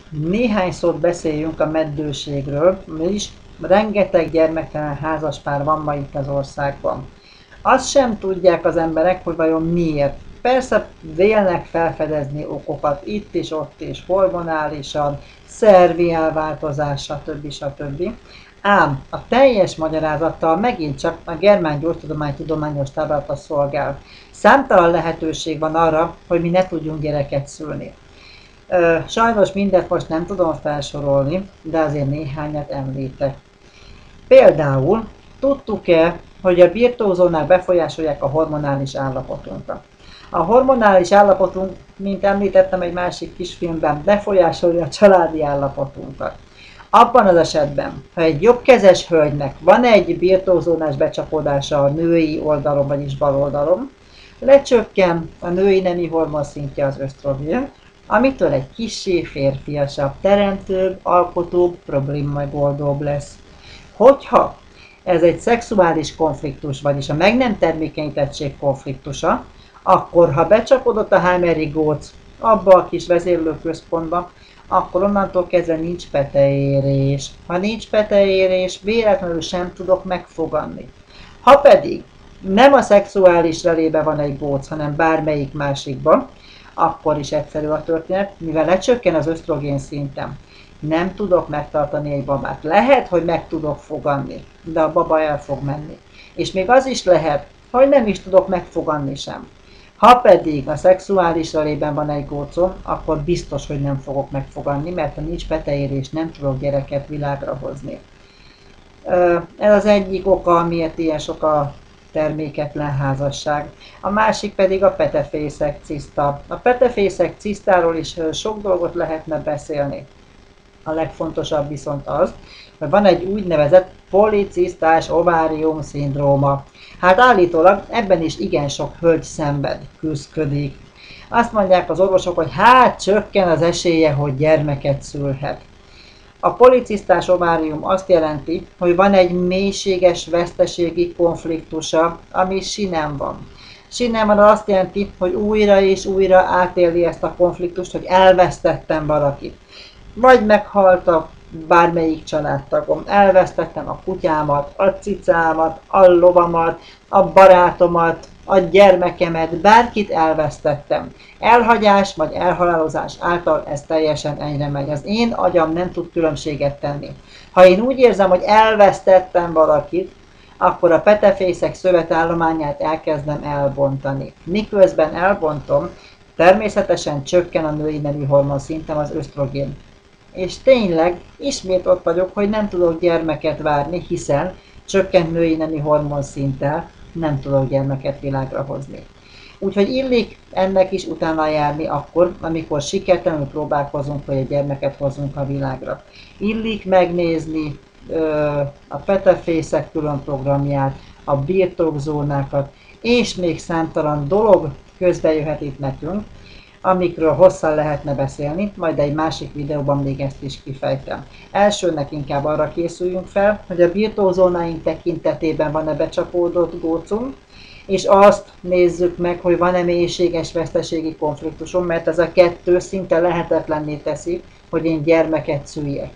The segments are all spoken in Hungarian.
Néhány szót beszéljünk a meddőségről, vagyis rengeteg gyermektelen házaspár van ma itt az országban. Azt sem tudják az emberek, hogy vajon miért. Persze vélnek felfedezni okokat itt is, ott is, hormonálisan, szervi elváltozás, stb. Ám a teljes magyarázattal megint csak a Germán Gyógytudomány tudományos táblázata szolgál. Számtalan lehetőség van arra, hogy mi ne tudjunk gyereket szülni. Sajnos mindet most nem tudom felsorolni, de azért néhányat említek. Például tudtuk-e, hogy a birtózónák befolyásolják a hormonális állapotunkat? A hormonális állapotunk, mint említettem egy másik kisfilmben, befolyásolja a családi állapotunkat. Abban az esetben, ha egy jobbkezes hölgynek van egy birtózónás becsapódása a női oldalon, vagyis bal oldalon, lecsökken a női nemi hormon szintje, az ösztrogén, amitől egy kissé férfiasabb, teremtőbb, alkotóbb, problémamegoldóbb lesz. Hogyha ez egy szexuális konfliktus, vagyis a meg nem termékenyítettség konfliktusa, akkor ha becsapódott a Heimeri góc abba a kis vezérlőközpontba, akkor onnantól kezdve nincs peteérés. Ha nincs peteérés, véletlenül sem tudok megfoganni. Ha pedig nem a szexuális relébe van egy góc, hanem bármelyik másikban, akkor is egyszerű a történet, mivel lecsökken az ösztrogén szintem. Nem tudok megtartani egy babát. Lehet, hogy meg tudok foganni, de a baba el fog menni. És még az is lehet, hogy nem is tudok megfoganni sem. Ha pedig a szexuális relében van egy gócom, akkor biztos, hogy nem fogok megfoganni, mert ha nincs peteérés, nem tudok gyereket világra hozni. Ez az egyik oka, miért ilyen sok a terméketlen házasság. A másik pedig a petefészek ciszta. A petefészek cisztáról is sok dolgot lehetne beszélni. A legfontosabb viszont az, hogy van egy úgynevezett policisztás ovárium szindróma. Hát állítólag ebben is igen sok hölgy szenved, küszködik. Azt mondják az orvosok, hogy hát csökken az esélye, hogy gyermeket szülhet. A policisztás ovárium azt jelenti, hogy van egy mélységes veszteségi konfliktusa, ami sinem van. Sinem van azt jelenti, hogy újra és újra átéli ezt a konfliktust, hogy elvesztettem valakit. Vagy meghalt a bármelyik családtagom, elvesztettem a kutyámat, a cicámat, a lovamat, a barátomat, a gyermekemet, bárkit elvesztettem. Elhagyás vagy elhalálozás által ez teljesen egyre megy. Az én agyam nem tud különbséget tenni. Ha én úgy érzem, hogy elvesztettem valakit, akkor a petefészek szövetállományát elkezdem elbontani. Miközben elbontom, természetesen csökken a női nemi hormon szintem, az ösztrogén. És tényleg, ismét ott vagyok, hogy nem tudok gyermeket várni, hiszen csökkent női nemi hormon szinttel nem tudok gyermeket világra hozni. Úgyhogy illik ennek is utána járni akkor, amikor sikertelenül próbálkozunk, hogy egy gyermeket hozzunk a világra. Illik megnézni a petefészek külön programját, a birtokzónákat, és még számtalan dolog közbe jöhet itt nekünk, amikről hosszan lehetne beszélni, majd egy másik videóban még ezt is kifejtem. Elsőnek inkább arra készüljünk fel, hogy a birtózónáink tekintetében van-e becsapódott gócunk, és azt nézzük meg, hogy van-e mélységes veszteségi konfliktusom, mert ez a kettő szinte lehetetlenné teszi, hogy én gyermeket szüljek.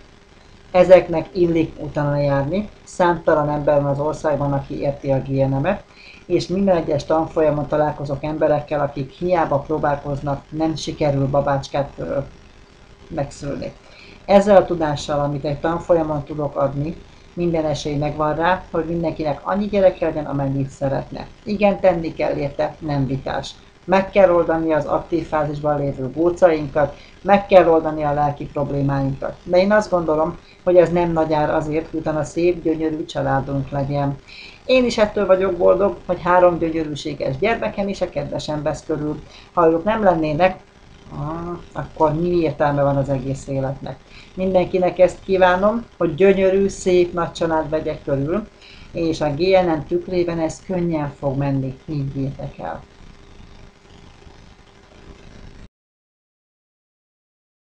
Ezeknek illik utána járni, számtalan ember van az országban, aki érti a GNM-et, és minden egyes tanfolyamon találkozok emberekkel, akik hiába próbálkoznak, nem sikerül babácskát megszülni. Ezzel a tudással, amit egy tanfolyamon tudok adni, minden esély megvan rá, hogy mindenkinek annyi gyereke legyen, amennyit szeretne. Igen, tenni kell érte, nem vitás. Meg kell oldani az aktív fázisban lévő gócainkat, meg kell oldani a lelki problémáinkat. De én azt gondolom, hogy ez nem nagy ár azért, hogy utána szép, gyönyörű családunk legyen. Én is ettől vagyok boldog, hogy 3 gyönyörűséges gyermekem is a kedvesem vesz körül. Ha ők nem lennének, akkor mi értelme van az egész életnek. Mindenkinek ezt kívánom, hogy gyönyörű, szép nagy család vegye körül, és a GNM tükrében ez könnyen fog menni, higgyétek el.